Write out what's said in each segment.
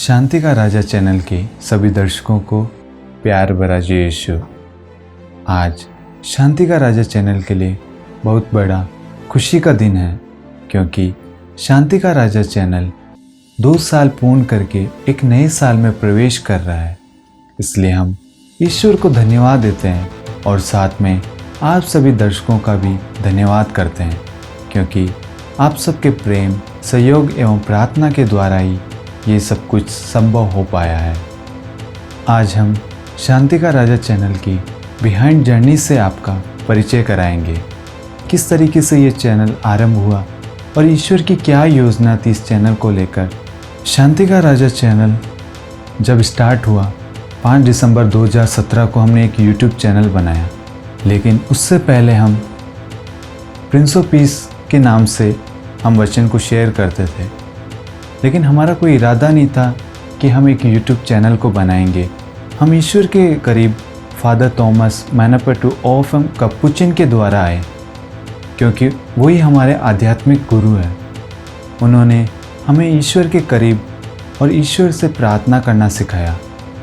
शांति का राजा चैनल के सभी दर्शकों को प्यार भरा जय यीशु। आज शांति का राजा चैनल के लिए बहुत बड़ा खुशी का दिन है, क्योंकि शांति का राजा चैनल 2 साल पूर्ण करके एक नए साल में प्रवेश कर रहा है। इसलिए हम ईश्वर को धन्यवाद देते हैं और साथ में आप सभी दर्शकों का भी धन्यवाद करते हैं, क्योंकि आप सबके प्रेम, सहयोग एवं प्रार्थना के द्वारा ही ये सब कुछ संभव हो पाया है। आज हम शांति का राजा चैनल की बिहाइंड जर्नी से आपका परिचय कराएंगे। किस तरीके से ये चैनल आरंभ हुआ और ईश्वर की क्या योजना थी इस चैनल को लेकर। शांति का राजा चैनल जब स्टार्ट हुआ 5 दिसंबर 2017 को हमने एक यूट्यूब चैनल बनाया, लेकिन उससे पहले हम प्रिंस ऑफ पीस के नाम से हम वचन को शेयर करते थे। लेकिन हमारा कोई इरादा नहीं था कि हम एक यूट्यूब चैनल को बनाएंगे। हम ईश्वर के करीब फादर थॉमस मैनापेटू ऑफ कपुचिन के द्वारा आए, क्योंकि वही हमारे आध्यात्मिक गुरु हैं। उन्होंने हमें ईश्वर के करीब और ईश्वर से प्रार्थना करना सिखाया,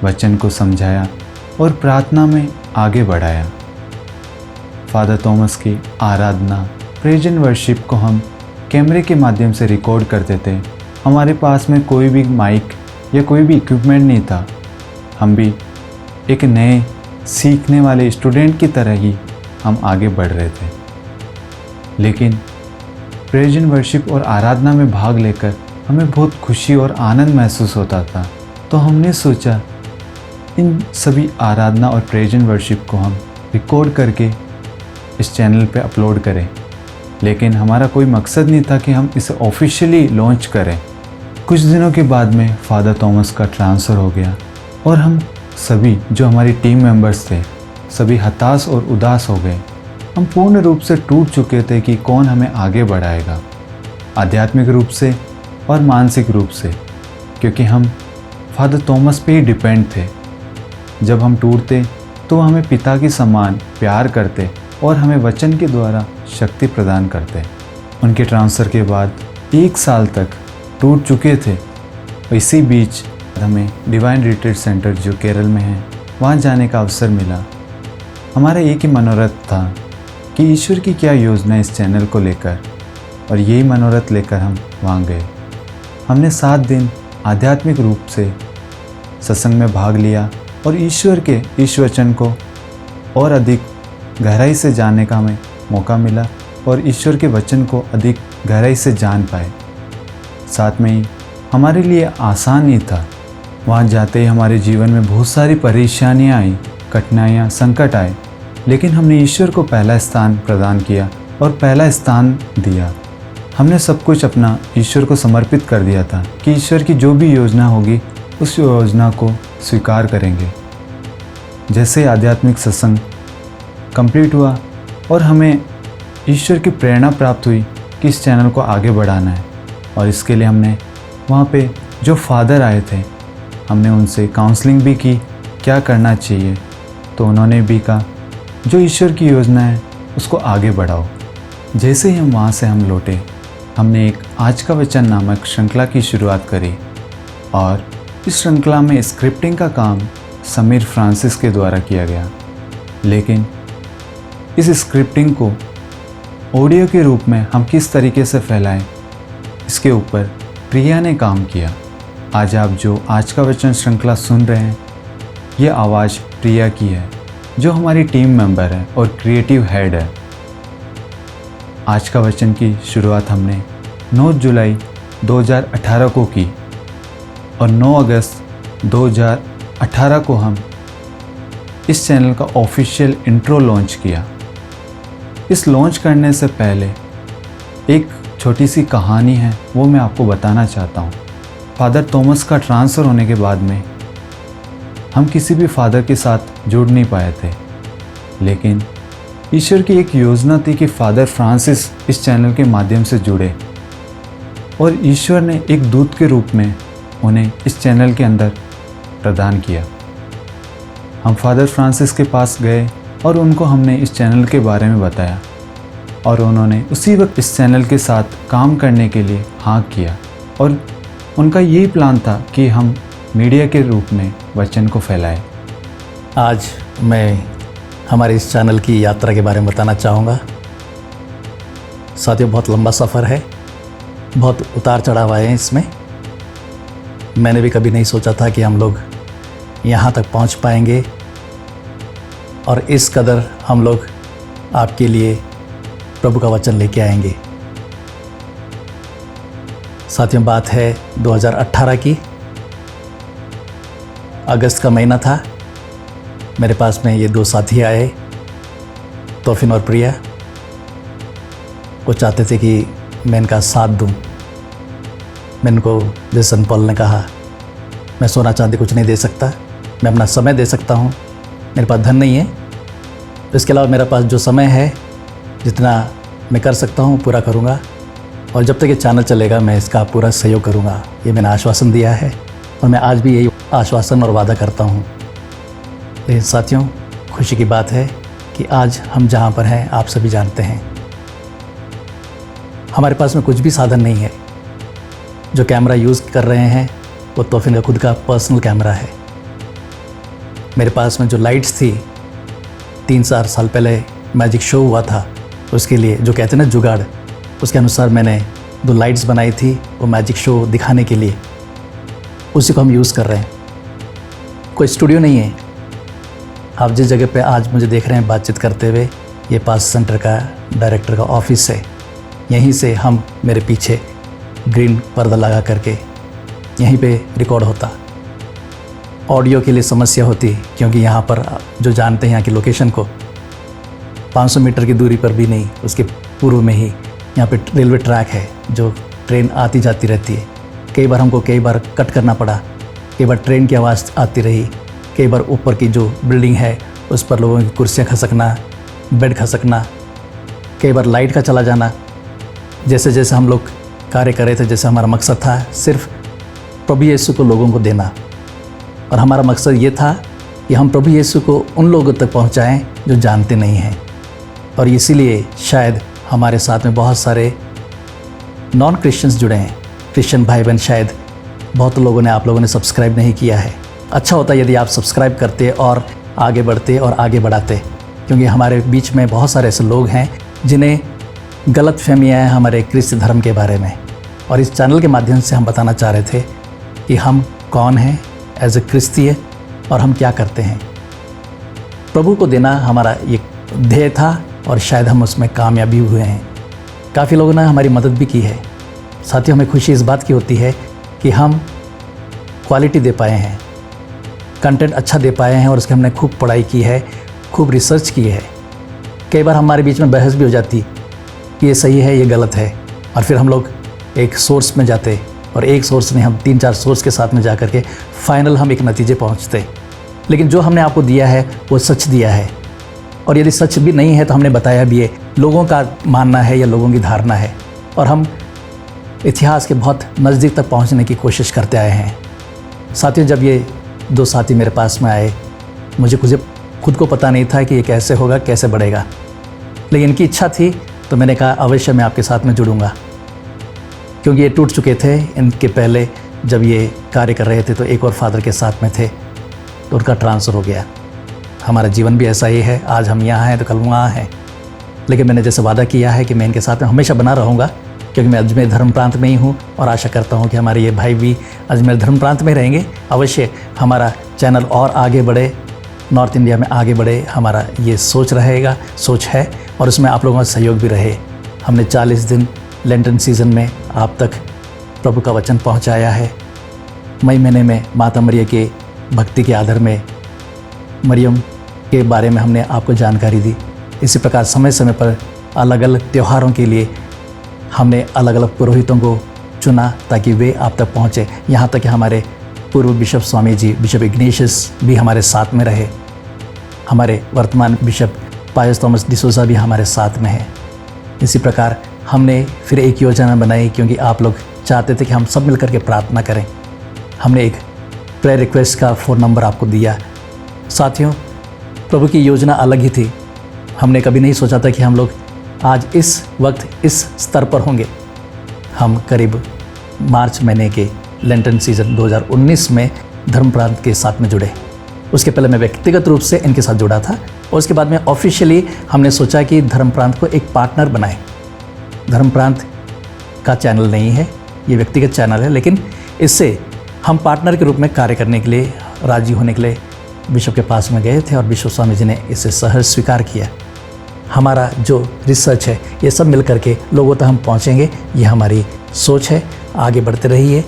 वचन को समझाया और प्रार्थना में आगे बढ़ाया। फादर थॉमस की आराधना, प्रेज एंड वर्शिप को हम कैमरे के माध्यम से रिकॉर्ड करते थे। हमारे पास में कोई भी माइक या कोई भी इक्विपमेंट नहीं था। हम भी एक नए सीखने वाले स्टूडेंट की तरह ही हम आगे बढ़ रहे थे। लेकिन प्रेज एंड वर्शिप और आराधना में भाग लेकर हमें बहुत खुशी और आनंद महसूस होता था। तो हमने सोचा इन सभी आराधना और प्रेज एंड वर्शिप को हम रिकॉर्ड करके इस चैनल पे अपलोड करें। लेकिन हमारा कोई मकसद नहीं था कि हम इसे ऑफिशियली लॉन्च करें। कुछ दिनों के बाद में फादर थॉमस का ट्रांसफ़र हो गया और हम सभी जो हमारी टीम मेंबर्स थे सभी हताश और उदास हो गए। हम पूर्ण रूप से टूट चुके थे कि कौन हमें आगे बढ़ाएगा, आध्यात्मिक रूप से और मानसिक रूप से, क्योंकि हम फादर थॉमस पे ही डिपेंड थे। जब हम टूटते तो वो हमें पिता के समान प्यार करते और हमें वचन के द्वारा शक्ति प्रदान करते। उनके ट्रांसफ़र के बाद 1 साल तक टूट चुके थे। इसी बीच हमें डिवाइन रिट्रीट सेंटर जो केरल में है वहाँ जाने का अवसर मिला। हमारा एक ही मनोरथ था कि ईश्वर की क्या योजना है इस चैनल को लेकर, और यही मनोरथ लेकर हम वहाँ गए। हमने 7 दिन आध्यात्मिक रूप से सत्संग में भाग लिया और ईश्वर के इस वचन को और अधिक गहराई से जानने का हमें मौका मिला और ईश्वर के वचन को अधिक गहराई से जान पाए। साथ में ही हमारे लिए आसान नहीं था। वहाँ जाते ही हमारे जीवन में बहुत सारी परेशानियाँ आई, कठिनाइयाँ, संकट आए, लेकिन हमने ईश्वर को पहला स्थान प्रदान किया और पहला स्थान दिया। हमने सब कुछ अपना ईश्वर को समर्पित कर दिया था कि ईश्वर की जो भी योजना होगी उस योजना को स्वीकार करेंगे। जैसे आध्यात्मिक सत्संग कंप्लीट हुआ और हमें ईश्वर की प्रेरणा प्राप्त हुई कि इस चैनल को आगे बढ़ाना है, और इसके लिए हमने वहाँ पे जो फादर आए थे हमने उनसे काउंसलिंग भी की क्या करना चाहिए। तो उन्होंने भी कहा जो ईश्वर की योजना है उसको आगे बढ़ाओ। जैसे ही हम वहाँ से हम लौटे, हमने एक आज का वचन नामक श्रृंखला की शुरुआत करी, और इस श्रृंखला में स्क्रिप्टिंग का काम समीर फ्रांसिस के द्वारा किया गया। लेकिन इस स्क्रिप्टिंग को ऑडियो के रूप में हम किस तरीके से फैलाएं, इसके ऊपर प्रिया ने काम किया। आज आप जो आज का वचन श्रृंखला सुन रहे हैं, ये आवाज़ प्रिया की है, जो हमारी टीम मेंबर है और क्रिएटिव हेड है। आज का वचन की शुरुआत हमने 9 जुलाई 2018 को की और 9 अगस्त 2018 को हम इस चैनल का ऑफिशियल इंट्रो लॉन्च किया। इस लॉन्च करने से पहले एक छोटी सी कहानी है, वो मैं आपको बताना चाहता हूँ। फादर थॉमस का ट्रांसफ़र होने के बाद में हम किसी भी फादर के साथ जुड़ नहीं पाए थे, लेकिन ईश्वर की एक योजना थी कि फादर फ्रांसिस इस चैनल के माध्यम से जुड़े, और ईश्वर ने एक दूत के रूप में उन्हें इस चैनल के अंदर प्रदान किया। हम फादर फ्रांसिस के पास गए और उनको हमने इस चैनल के बारे में बताया, और उन्होंने उसी वक्त इस चैनल के साथ काम करने के लिए हाँ किया। और उनका यही प्लान था कि हम मीडिया के रूप में वचन को फैलाएं। आज मैं हमारे इस चैनल की यात्रा के बारे में बताना चाहूँगा। साथियों, बहुत लंबा सफ़र है, बहुत उतार चढ़ाव आए हैं इसमें। मैंने भी कभी नहीं सोचा था कि हम लोग यहाँ तक पहुँच पाएंगे और इस कदर हम लोग आपके लिए प्रभु का वचन लेके आएंगे। साथियों, बात है 2018 की, अगस्त का महीना था। मेरे पास में ये दो साथी आए, तोफिन और प्रिया। वो चाहते थे कि मैं इनका साथ दूं। मैं इनको, जैसे संत पौल ने कहा, मैं सोना चांदी कुछ नहीं दे सकता, मैं अपना समय दे सकता हूँ। मेरे पास धन नहीं है, तो इसके अलावा मेरे पास जो समय है, जितना मैं कर सकता हूँ पूरा करूँगा, और जब तक ये चैनल चलेगा मैं इसका पूरा सहयोग करूँगा। ये मैंने आश्वासन दिया है और मैं आज भी यही आश्वासन और वादा करता हूँ। लेकिन साथियों, खुशी की बात है कि आज हम जहाँ पर हैं आप सभी जानते हैं, हमारे पास में कुछ भी साधन नहीं है। जो कैमरा यूज़ कर रहे हैं वो तोफिन का खुद का पर्सनल कैमरा है। मेरे पास में जो लाइट्स थी, 3-4 साल पहले मैजिक शो हुआ था, उसके लिए जो कहते हैं ना जुगाड़, उसके अनुसार मैंने 2 लाइट्स बनाई थी वो मैजिक शो दिखाने के लिए। उसी को हम यूज़ कर रहे हैं। कोई स्टूडियो नहीं है। आप जिस जगह पे आज मुझे देख रहे हैं बातचीत करते हुए, ये पास सेंटर का डायरेक्टर का ऑफिस है। यहीं से हम, मेरे पीछे ग्रीन पर्दा लगा करके यहीं पे रिकॉर्ड होता। ऑडियो के लिए समस्या होती, क्योंकि यहाँ पर जो जानते हैं यहाँ की लोकेशन को, 500 मीटर की दूरी पर भी नहीं, उसके पूर्व में ही यहाँ पे रेलवे ट्रैक है, जो ट्रेन आती जाती रहती है। कई बार कट करना पड़ा, कई बार ट्रेन की आवाज़ आती रही, कई बार ऊपर की जो बिल्डिंग है उस पर लोगों की कुर्सियाँ खसकना, बेड खसकना, कई बार लाइट का चला जाना। जैसे जैसे हम लोग कार्य कर रहे थे, जैसे हमारा मकसद था सिर्फ प्रभु यीशु को लोगों को देना, और हमारा मकसद ये था कि हम प्रभु यीशु को उन लोगों तक पहुंचाएं जो जानते नहीं हैं। और इसीलिए शायद हमारे साथ में बहुत सारे नॉन क्रिश्चियंस जुड़े हैं। क्रिश्चियन भाई बहन शायद बहुत लोगों ने, आप लोगों ने सब्सक्राइब नहीं किया है। अच्छा होता यदि आप सब्सक्राइब करते और आगे बढ़ते और आगे बढ़ाते, क्योंकि हमारे बीच में बहुत सारे ऐसे लोग हैं जिन्हें गलत फहमियाँ हैं हमारे क्रिस्त धर्म के बारे में। और इस चैनल के माध्यम से हम बताना चाह रहे थे कि हम कौन हैं एज ए क्रिस्तीय और हम क्या करते हैं। प्रभु को देना हमारा ये ध्येय था और शायद हम उसमें कामयाबी हुए हैं। काफ़ी लोगों ने हमारी मदद भी की है। साथियों, हमें खुशी इस बात की होती है कि हम क्वालिटी दे पाए हैं, कंटेंट अच्छा दे पाए हैं, और उसकी हमने खूब पढ़ाई की है, खूब रिसर्च की है। कई बार हमारे बीच में बहस भी हो जाती कि ये सही है, ये गलत है, और फिर हम लोग एक सोर्स में जाते, और एक सोर्स में हम 3-4 सोर्स के साथ में जा कर के फाइनल हम एक नतीजे पहुंचते। लेकिन जो हमने आपको दिया है वो सच दिया है, और यदि सच भी नहीं है तो हमने बताया भी है। लोगों का मानना है या लोगों की धारणा है, और हम इतिहास के बहुत नज़दीक तक पहुंचने की कोशिश करते आए हैं। साथियों, जब ये 2 साथी मेरे पास में आए, मुझे खुद को पता नहीं था कि ये कैसे होगा, कैसे बढ़ेगा, लेकिन इनकी इच्छा थी, तो मैंने कहा अवश्य मैं आपके साथ में जुड़ूंगा। क्योंकि ये टूट चुके थे। इनके पहले जब ये कार्य कर रहे थे तो एक और फादर के साथ में थे, तो उनका ट्रांसफ़र हो गया। हमारा जीवन भी ऐसा ही है, आज हम यहाँ हैं तो कल वहाँ हैं। लेकिन मैंने जैसे वादा किया है कि मैं इनके साथ में हमेशा बना रहूँगा, क्योंकि मैं अजमेर धर्म प्रांत में ही हूँ, और आशा करता हूँ कि हमारे ये भाई भी अजमेर धर्म प्रांत में रहेंगे। अवश्य हमारा चैनल और आगे बढ़े, नॉर्थ इंडिया में आगे बढ़े, हमारा ये सोच है, और उसमें आप लोगों का सहयोग भी रहे। हमने 40 दिन लेंटन सीज़न में आप तक प्रभु का वचन पहुँचाया है। मई महीने में माता मरियम के भक्ति के आधार में मरियम के बारे में हमने आपको जानकारी दी। इसी प्रकार समय समय पर अलग अलग त्योहारों के लिए हमने अलग अलग पुरोहितों को चुना, ताकि वे आप तक पहुँचे। यहाँ तक कि हमारे पूर्व bishop Swami ji, bishop Ignatius भी हमारे साथ में रहे। हमारे वर्तमान बिशप पायस थॉमस डिसोजा भी हमारे साथ में है। इसी प्रकार हमने फिर एक योजना बनाई, क्योंकि आप लोग चाहते थे कि हम सब मिलकर के प्रार्थना करें। हमने एक प्रेयर रिक्वेस्ट का फ़ोन नंबर आपको दिया। साथियों, प्रभु की योजना अलग ही थी। हमने कभी नहीं सोचा था कि हम लोग आज इस वक्त इस स्तर पर होंगे। हम करीब मार्च महीने के लेंटन सीज़न 2019 में धर्म प्रांत के साथ में जुड़े। उसके पहले मैं व्यक्तिगत रूप से इनके साथ जुड़ा था और उसके बाद में ऑफिशियली हमने सोचा कि धर्म प्रांत को एक पार्टनर बनाएं। धर्म प्रांत का चैनल नहीं है, ये व्यक्तिगत चैनल है, लेकिन इससे हम पार्टनर के रूप में कार्य करने के लिए राजी होने के लिए बिशप के पास में गए थे और बिशप स्वामी जी ने इसे सहज स्वीकार किया। हमारा जो रिसर्च है ये सब मिल करके लोगों तक हम पहुँचेंगे, ये हमारी सोच है। आगे बढ़ते रहिए।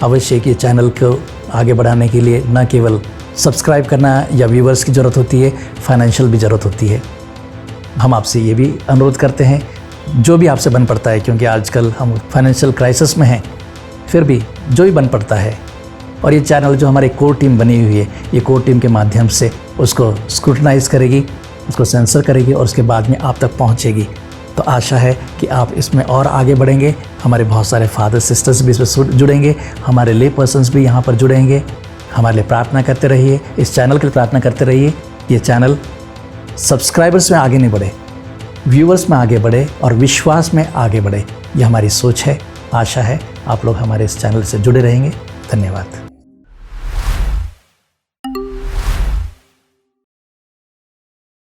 अवश्य कि चैनल को आगे बढ़ाने के लिए न केवल सब्सक्राइब करना या व्यूवर्स की ज़रूरत होती है, फाइनेंशियल भी ज़रूरत होती है। हम आपसे ये भी अनुरोध करते हैं, जो भी आपसे बन पड़ता है, क्योंकि आजकल हम फाइनेंशियल क्राइसिस में हैं, फिर भी जो भी बन पड़ता है, और ये चैनल जो हमारी कोर टीम बनी हुई है, ये कोर टीम के माध्यम से उसको स्क्रूटनाइज करेगी, उसको सेंसर करेगी और उसके बाद में आप तक पहुंचेगी। तो आशा है कि आप इसमें और आगे बढ़ेंगे। हमारे बहुत सारे फादर सिस्टर्स भी इसमें जुड़ेंगे, हमारे ले पर्सन्स भी यहाँ पर जुड़ेंगे। हमारे लिए प्रार्थना करते रहिए, इस चैनल के लिए प्रार्थना करते रहिए। ये चैनल सब्सक्राइबर्स में आगे नहीं बढ़े, व्यूअर्स में आगे बढ़े और विश्वास में आगे बढ़े, ये हमारी सोच है। आशा है आप लोग हमारे इस चैनल से जुड़े रहेंगे। धन्यवाद।